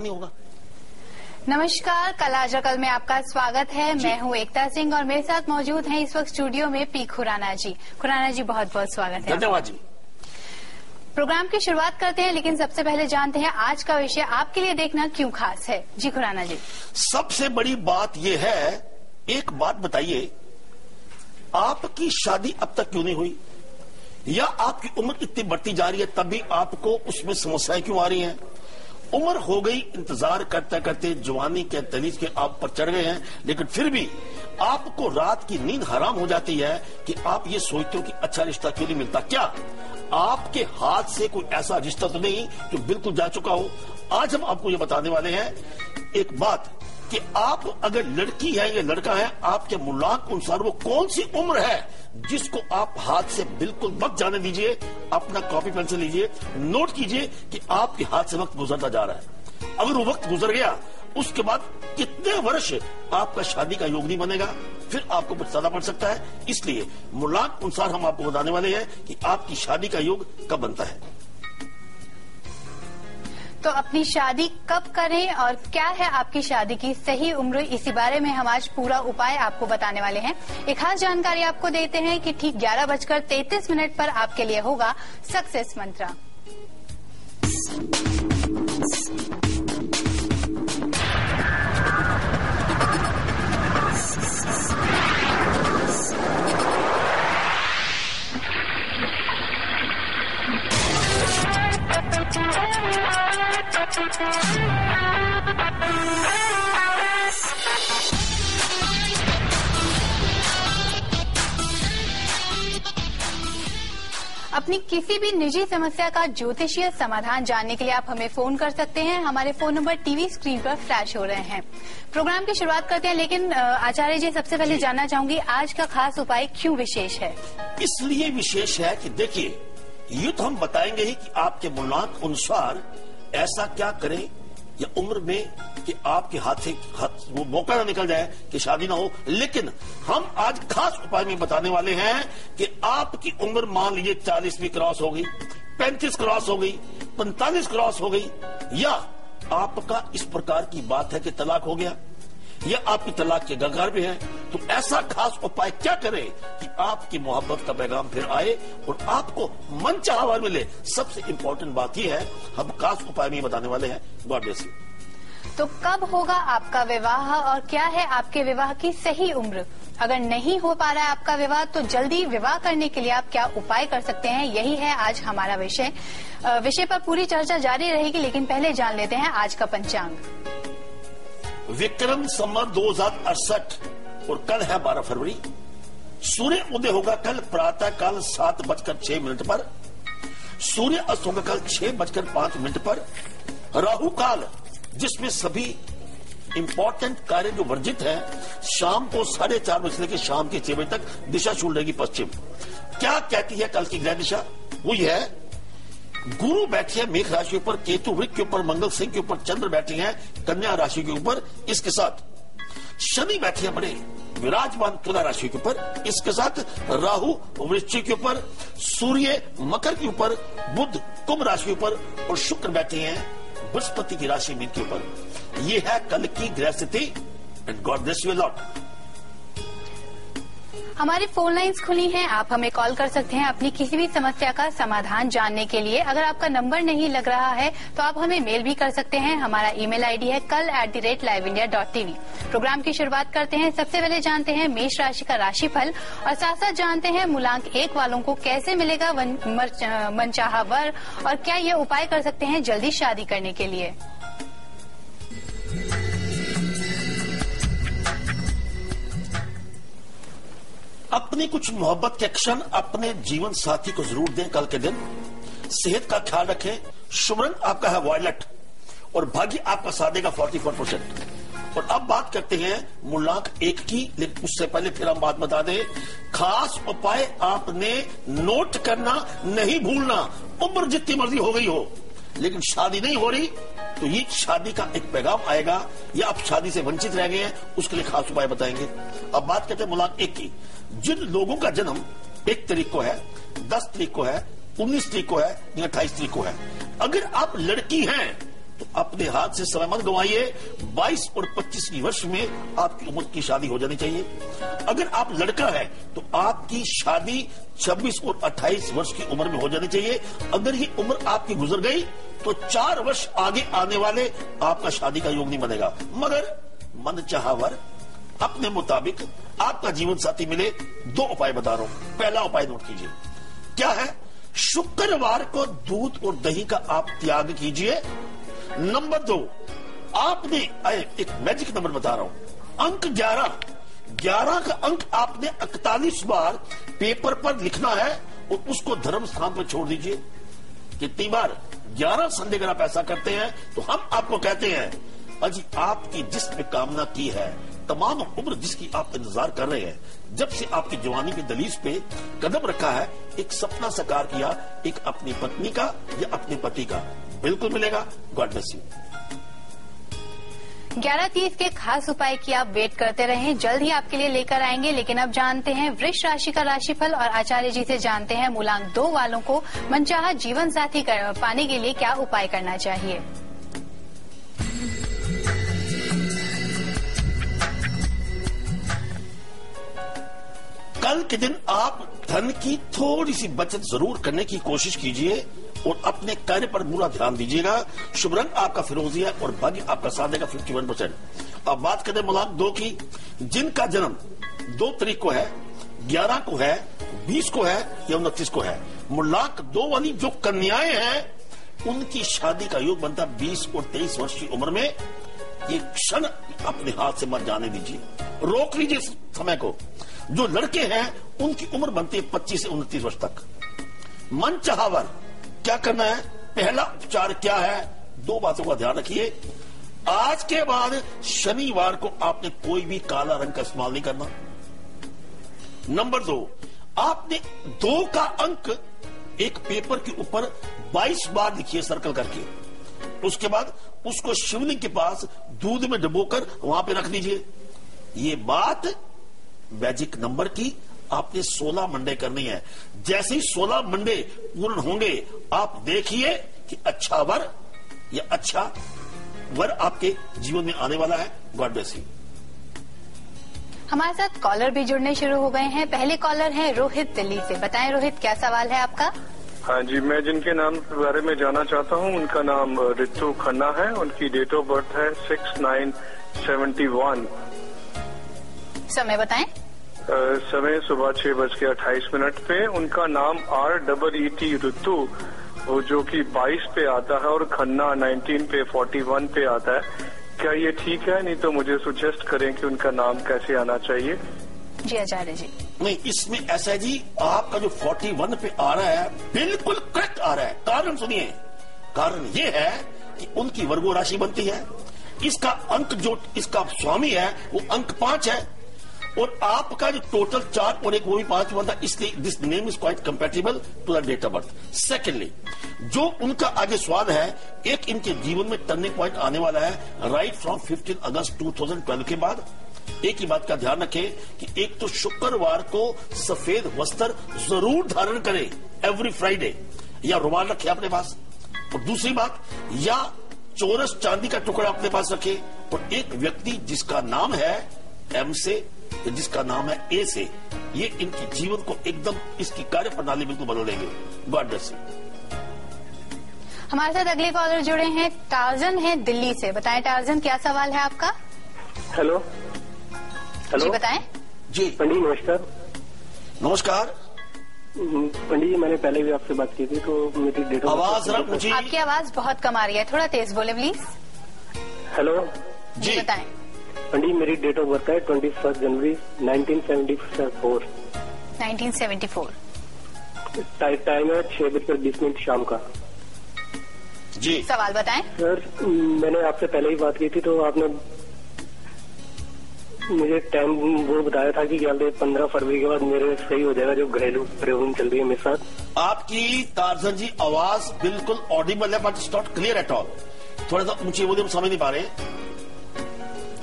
खराब नहीं होगा। नमस्कार, कल आज कल में आपका स्वागत है। मैं हूं एकता सिंह और मेरे साथ मौजूद हैं इस वक्त स्टूडियो में पी खुराना जी। खुराना जी, बहुत बहुत स्वागत है। धन्यवाद जी। प्रोग्राम की शुरुआत करते हैं, लेकिन सबसे पहले जानते हैं आज का विषय आपके लिए देखना क्यों खास है। जी खुराना जी। सबसे बड़ी बात यह है, एक बात बताइए, आपकी शादी अब तक क्यों नहीं हुई, या आपकी उम्र इतनी बढ़ती जा रही है तब भी आपको उसमें समस्याएं क्यों आ रही हैं? उम्र हो गई, इंतजार करते करते जवानी के तलीज के आप पर चढ़ गए हैं, लेकिन फिर भी आपको रात की नींद हराम हो जाती है कि आप ये सोचते हो कि अच्छा रिश्ता क्यों नहीं मिलता। क्या आपके हाथ से कोई ऐसा रिश्ता तो नहीं जो बिल्कुल जा चुका हो? आज हम आपको ये बताने वाले हैं एक बात कि आप अगर लड़की है या लड़का है, आपके मूलांक अनुसार वो कौन सी उम्र है जिसको आप हाथ से बिल्कुल मत जाने दीजिए। अपना कॉपी पेंसिल लीजिए, नोट कीजिए कि आपके हाथ से वक्त गुजरता जा रहा है। अगर वो वक्त गुजर गया, उसके बाद कितने वर्ष आपका शादी का योग नहीं बनेगा, फिर आपको पछताना पड़ सकता है। इसलिए मूलांक अनुसार हम आपको बताने वाले हैं कि आपकी शादी का योग कब बनता है। तो अपनी शादी कब करें और क्या है आपकी शादी की सही उम्र, इसी बारे में हम आज पूरा उपाय आपको बताने वाले हैं। एक खास जानकारी आपको देते हैं कि ठीक 11:33 पर आपके लिए होगा सक्सेस मंत्र। अपनी किसी भी निजी समस्या का ज्योतिषीय समाधान जानने के लिए आप हमें फोन कर सकते हैं। हमारे फोन नंबर टीवी स्क्रीन पर फ्लैश हो रहे हैं। प्रोग्राम की शुरुआत करते हैं, लेकिन आचार्य जी, सबसे पहले जानना चाहूंगी आज का खास उपाय क्यों विशेष है? इसलिए विशेष है कि देखिए, ये तो हम बताएंगे ही कि आपके मूलांक अनुसार ऐसा क्या करें या उम्र में कि आपके हाथ से वो मौका ना निकल जाए कि शादी ना हो। लेकिन हम आज खास उपाय में बताने वाले हैं कि आपकी उम्र मान लीजिए 40 भी क्रॉस हो गई, 35 क्रॉस हो गई, 45 क्रॉस हो गई, या आपका इस प्रकार की बात है कि तलाक हो गया या आपकी तलाक के कगार पे है, तो ऐसा खास उपाय क्या करें कि आपकी मोहब्बत का पैगाम फिर आए और आपको मनचाहा वर मिले। सबसे इंपॉर्टेंट बात यह है, हम खास उपाय में बताने वाले हैं। God bless you. तो कब होगा आपका विवाह और क्या है आपके विवाह की सही उम्र? अगर नहीं हो पा रहा है आपका विवाह, तो जल्दी विवाह करने के लिए आप क्या उपाय कर सकते हैं, यही है आज हमारा विषय। विषय पर पूरी चर्चा जारी रहेगी, लेकिन पहले जान लेते हैं आज का पंचांग। विक्रम संवत 2068 और कल है 12 फरवरी। सूर्य उदय होगा कल प्रातः काल 7:06 पर। सूर्य अस्त होगा कल 6:05 पर। राहु काल, जिसमें सभी इंपॉर्टेंट कार्य जो वर्जित है, शाम को 4:30 बजे से लेकर शाम के 6 बजे तक दिशा शुरू रहेगी पश्चिम। क्या कहती है कल की ग्रह दिशा? वो ये है, गुरु बैठे हैं मेघ राशि के ऊपर, केतु वृक्क के ऊपर, मंगल सिंह के ऊपर, चंद्र बैठे हैं कन्या राशि के ऊपर। इसके साथ शनि बैठे हैं बड़े विराजमान तुला राशि के ऊपर। इसके साथ राहु वृश्चिक के ऊपर, सूर्य मकर के ऊपर, बुध कुंभ राशि के ऊपर और शुक्र बैठे हैं बृहस्पति की राशि मीन के ऊपर। ये है कल की ग्रह स्थिति। And God bless you a lot. हमारी फोन लाइंस खुली हैं, आप हमें कॉल कर सकते हैं अपनी किसी भी समस्या का समाधान जानने के लिए। अगर आपका नंबर नहीं लग रहा है तो आप हमें मेल भी कर सकते हैं। हमारा ईमेल आईडी है kal@liveindia.tv। प्रोग्राम की शुरुआत करते हैं। सबसे पहले जानते हैं मेष राशि का राशिफल और साथ साथ जानते हैं मूलांक 1 वालों को कैसे मिलेगा मनचाहा वर और क्या ये उपाय कर सकते हैं जल्दी शादी करने के लिए। अपनी कुछ मोहब्बत के क्षण अपने जीवन साथी को जरूर दें कल के दिन। सेहत का ख्याल रखें। शुभ रंग आपका है वॉयलेट और भाग्य आपका साथ देगा 44%। और अब बात करते हैं मूलांक 1 की, लेकिन उससे पहले फिर हम बात बता दें, खास उपाय आपने नोट करना नहीं भूलना। उम्र जितनी मर्जी हो गई हो लेकिन शादी नहीं हो रही, तो ये शादी का एक पैगाम आएगा या आप शादी से वंचित रह गए हैं, उसके लिए खास उपाय बताएंगे। अब बात करते हैं मूलांक 1 की। जिन लोगों का जन्म 1 तारीख को है, 10 तारीख को है, 19 तारीख को है या 28 तारीख को है, अगर आप लड़की हैं तो अपने हाथ से समय मत गंवाइए। 22 और 25 वर्ष में आपकी उम्र की शादी हो जानी चाहिए। अगर आप लड़का है तो आपकी शादी 26 और 28 वर्ष की उम्र में हो जानी चाहिए। अगर ये उम्र आपकी गुजर गई तो 4 वर्ष आगे आने वाले आपका शादी का योग नहीं बनेगा। मगर मन चाहा वर अपने मुताबिक आपका जीवन साथी मिले, 2 उपाय बता रहा हूं। पहला उपाय नोट कीजिए, क्या है? शुक्रवार को दूध और दही का आप त्याग कीजिए। नंबर 2, आपने एक मैजिक नंबर बता रहा हूं, अंक 11 का अंक आपने 41 बार पेपर पर लिखना है और उसको धर्म स्थान पर छोड़ दीजिए। कितनी बार? 11 संडे अगर आप ऐसा करते हैं तो हम आपको कहते हैं अजी आपकी जिसने कामना की है, तमाम उम्र जिसकी आप इंतजार कर रहे हैं, जब से आपकी जवानी की दलीज पे कदम रखा है, एक सपना साकार किया, एक अपनी पत्नी का या अपने पति का, बिल्कुल मिलेगा। God bless you. 11:30 के खास उपाय की आप वेट करते रहें, जल्द ही आपके लिए लेकर आएंगे। लेकिन अब जानते हैं वृष राशि का राशिफल और आचार्य जी से जानते हैं मूलांक 2 वालों को मनचाहा जीवन साथी पाने के लिए क्या उपाय करना चाहिए। कल के दिन आप धन की थोड़ी सी बचत जरूर करने की कोशिश कीजिए और अपने कार्य पर पूरा ध्यान दीजिएगा। शुभ रंग आपका फिरोजी है और भाग्य आपका साथ देगा 51%। अब बात करें मूलांक 2 की, जिनका जन्म 2 तारीख को है, 11 को है, 20 को है या 29 को है, मूलांक 2 वाली जो कन्याएं हैं उनकी शादी का योग बनता 20 और 23 वर्ष की उम्र में। ये क्षण अपने हाथ से मत जाने दीजिए, रोक लीजिए इस समय को। जो लड़के हैं उनकी उम्र बनती है 25 से 29 वर्ष तक। मन चाहवर क्या करना है? पहला उपचार क्या है? 2 बातों का ध्यान रखिए। आज के बाद शनिवार को आपने कोई भी काला रंग का इस्तेमाल नहीं करना। नंबर 2, आपने 2 का अंक एक पेपर के ऊपर 22 बार लिखिए सर्कल करके। उसके बाद उसको शिवलिंग के पास दूध में डुबोकर वहां पे रख दीजिए। ये बात मैजिक नंबर की आपने 16 मंडे करनी है। जैसे ही 16 मंडे पूर्ण होंगे आप देखिए कि अच्छा वर या अच्छा वर आपके जीवन में आने वाला है। God bless you. हमारे साथ कॉलर भी जुड़ने शुरू हो गए हैं। पहले कॉलर हैं रोहित दिल्ली से। बताएं रोहित, क्या सवाल है आपका? हाँ जी, मैं जिनके नाम के बारे में जानना चाहता हूँ उनका नाम रितु खन्ना है। उनकी डेट ऑफ बर्थ है 6/9/71। समय बताएं। समय सुबह 6:28 पे। उनका नाम REET ऋतु, वो जो कि 22 पे आता है और खन्ना 19 पे 41 पे आता है। क्या ये ठीक है? नहीं तो मुझे सुजेस्ट करें कि उनका नाम कैसे आना चाहिए। जी आचार्य जी। नहीं, इसमें ऐसा है जी, आपका जो 41 पे आ रहा है बिल्कुल करेक्ट आ रहा है। कारण सुनिए, कारण ये है कि उनकी वर्गो राशि बनती है। इसका अंक जो इसका स्वामी है वो अंक 5 है और आपका जो टोटल 4 और 1 वो भी 5 बनता है। इसलिए this name is quite compatible to the date of birth. Secondly, जो उनका आगे स्वाद है, एक इनके जीवन में टर्निंग पॉइंट आने वाला है राइट फ्रॉम 15 अगस्त 2012 के बाद। एक ही बात का ध्यान रखें कि एक तो शुक्रवार को सफेद वस्त्र जरूर धारण करें एवरी फ्राइडे, या रुमाल रखें अपने पास। और दूसरी बात, या चौरस चांदी का टुकड़ा अपने पास रखें। और एक व्यक्ति जिसका नाम है M से, जिसका नाम है A से, ये इनके जीवन को एकदम इसकी कार्य प्रणाली बिल्कुल बदल देंगे। God bless you. हमारे साथ अगले कॉलर जुड़े हैं, टार्जन है दिल्ली से। बताएं टार्जन, क्या सवाल है आपका? हेलो जी बताएं। जी पंडित नमस्कार। नमस्कार पंडित जी, मैंने पहले भी आपसे बात की थी तो मेरी डेट ऑफ आवाज जरा ऊंची। आपकी आवाज बहुत कम आ रही है, थोड़ा तेज बोले प्लीज। हेलो जी बताएं। पंडित, मेरी डेट ऑफ बर्थ है 21 जनवरी 1974। 1974। टाइम है 6:20 शाम का। जी सवाल बताएं। सर, मैंने आपसे पहले ही बात की थी तो आपने मुझे टाइम वो बताया था कि 15 फरवरी के बाद मेरे सही हो जाएगा जो घरेलू प्रॉब्लम चल रही है मेरे साथ। आपकी टार्जन जी आवाज बिल्कुल ऑडिबल है but it's not clear at all. थोड़ा सा ऊंची बोलिए, हम समझ नहीं पा रहे।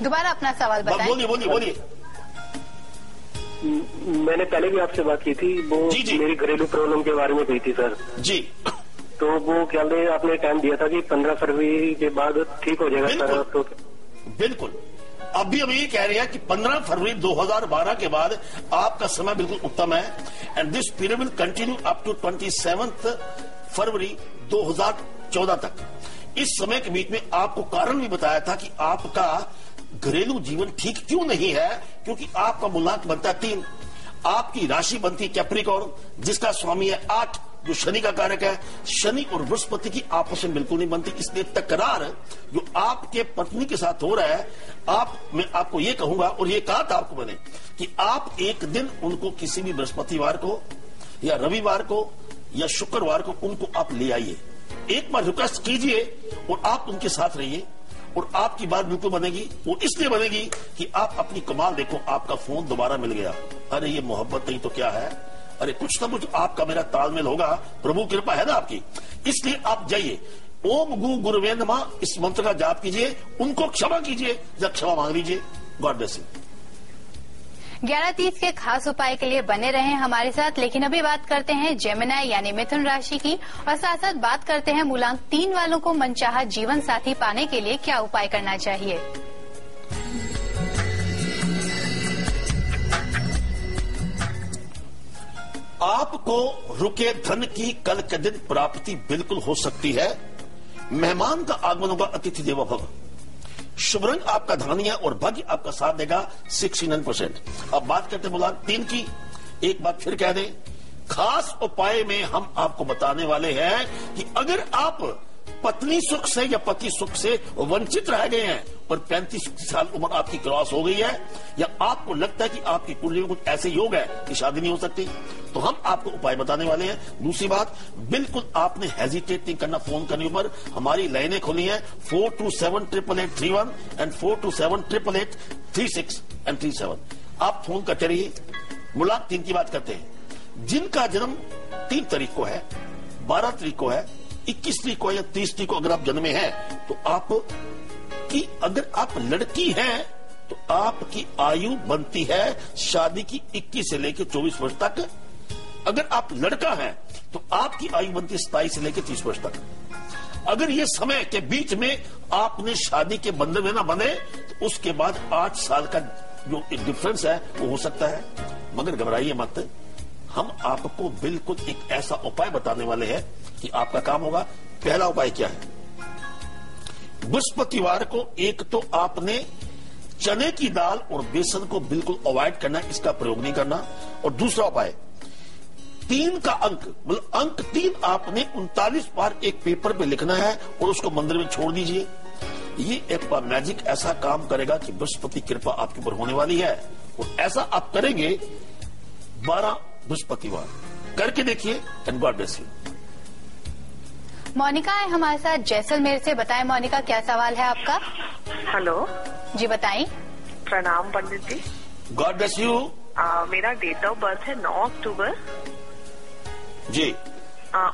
दोबारा अपना सवाल बताएं। बोलिए बोलिए बोलिए। मैंने पहले भी आपसे बात की थी, वो जी। मेरी घरेलू प्रॉब्लम के बारे में कही थी सर। जी तो वो क्या आपने टाइम दिया था कि 15 फरवरी के बाद ठीक हो जाएगा सर? तो बिल्कुल, अभी हम ये कह रहे हैं कि 15 फरवरी 2012 के बाद आपका समय बिल्कुल उत्तम है, and this period will continue up to 27 फरवरी 2014 तक। इस समय के बीच में आपको कारण भी बताया था कि आपका घरेलू जीवन ठीक क्यों नहीं है, क्योंकि आपका मूलांक बनता है 3, आपकी राशि बनती है कैप्रिकॉर्न, जिसका स्वामी है 8, जो शनि का कारक है। शनि और बृहस्पति की आपस में बिल्कुल नहीं बनती, इसलिए तकरार जो आपके पत्नी के साथ हो रहा है, मैं आपको ये कहूंगा, और ये कहा था आपको मैंने, कि आप एक दिन उनको किसी भी बृहस्पतिवार को या रविवार को या शुक्रवार को उनको आप ले आइए, एक बार रिक्वेस्ट कीजिए और आप उनके साथ रहिए, और आपकी बात बिल्कुल बनेगी। वो इसलिए बनेगी कि आप अपनी कमाल देखो, आपका फोन दोबारा मिल गया, अरे ये मोहब्बत नहीं तो क्या है, अरे कुछ ना कुछ आपका मेरा तालमेल होगा, प्रभु कृपा है ना आपकी। इसलिए आप जाइए, ओम गु गुरुवे नमः इस मंत्र का जाप कीजिए, उनको क्षमा कीजिए, जब क्षमा मांग लीजिए। God bless you. 11:30 के खास उपाय के लिए बने रहें हमारे साथ। लेकिन अभी बात करते हैं जेमिनी यानी मिथुन राशि की, और साथ साथ बात करते हैं मूलांक 3 वालों को मनचाहा जीवन साथी पाने के लिए क्या उपाय करना चाहिए। आपको रुके धन की कल के दिन प्राप्ति बिल्कुल हो सकती है। मेहमान का आगमन होगा, अतिथि देवो भव। शुभ रंग आपका धानी है और भाग्य आपका साथ देगा 69%। अब बात करते हैं मूलांक 3 की। एक बात फिर कह दें, खास उपाय में हम आपको बताने वाले हैं कि अगर आप पत्नी सुख से या पति सुख से वंचित रह गए हैं और 35 साल उम्र आपकी क्रॉस हो गई है, या आपको लगता है कि आपकी कुंडली में कुछ ऐसे योग है कि शादी नहीं हो सकती, तो हम आपको उपाय बताने वाले हैं। दूसरी बात, बिल्कुल आपने हेजिटेट नहीं करना फोन करने पर। हमारी लाइनें खुली हैं 42788831 एंड 42788836 एंड 37। आप फोन करते रहिए। मूलांक 3 की बात करते हैं। जिनका जन्म 3 तारीख को है, 12 तारीख को है, 21 तारीख को या 30 तारीख को अगर आप जन्मे हैं, तो आप कि अगर आप लड़की हैं तो आपकी आयु बनती है शादी की 21 से लेकर 24 वर्ष तक। अगर आप लड़का हैं तो आपकी आयु बनती है 27 से लेकर 30 वर्ष तक। अगर ये समय के बीच में आपने शादी के बंधन में ना बने तो उसके बाद 8 साल का जो डिफरेंस है वो हो सकता है। मगर घबराइए मत, हम आपको बिल्कुल एक ऐसा उपाय बताने वाले हैं कि आपका काम होगा। पहला उपाय क्या है? बृहस्पतिवार को एक तो आपने चने की दाल और बेसन को बिल्कुल अवॉइड करना, इसका प्रयोग नहीं करना। और दूसरा उपाय, 3 का अंक, मतलब अंक 3 आपने 39 बार एक पेपर पे लिखना है और उसको मंदिर में छोड़ दीजिए। ये एक मैजिक ऐसा काम करेगा कि बृहस्पति कृपा आपके ऊपर होने वाली है, और ऐसा आप करेंगे 12 बृहस्पतिवार करके देखिए। And God bless you. Monica है हमारे साथ जैसलमेर से। बताएं मोनिका, क्या सवाल है आपका? हेलो जी बताएं। प्रणाम Pandit ji. God bless you. मेरा डेट ऑफ बर्थ है 9 अक्टूबर जी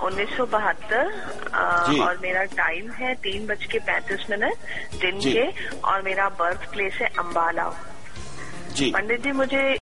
1972 और मेरा टाइम है 3:35 दिन के, और मेरा बर्थ प्लेस है अम्बाला। जी पंडित जी, मुझे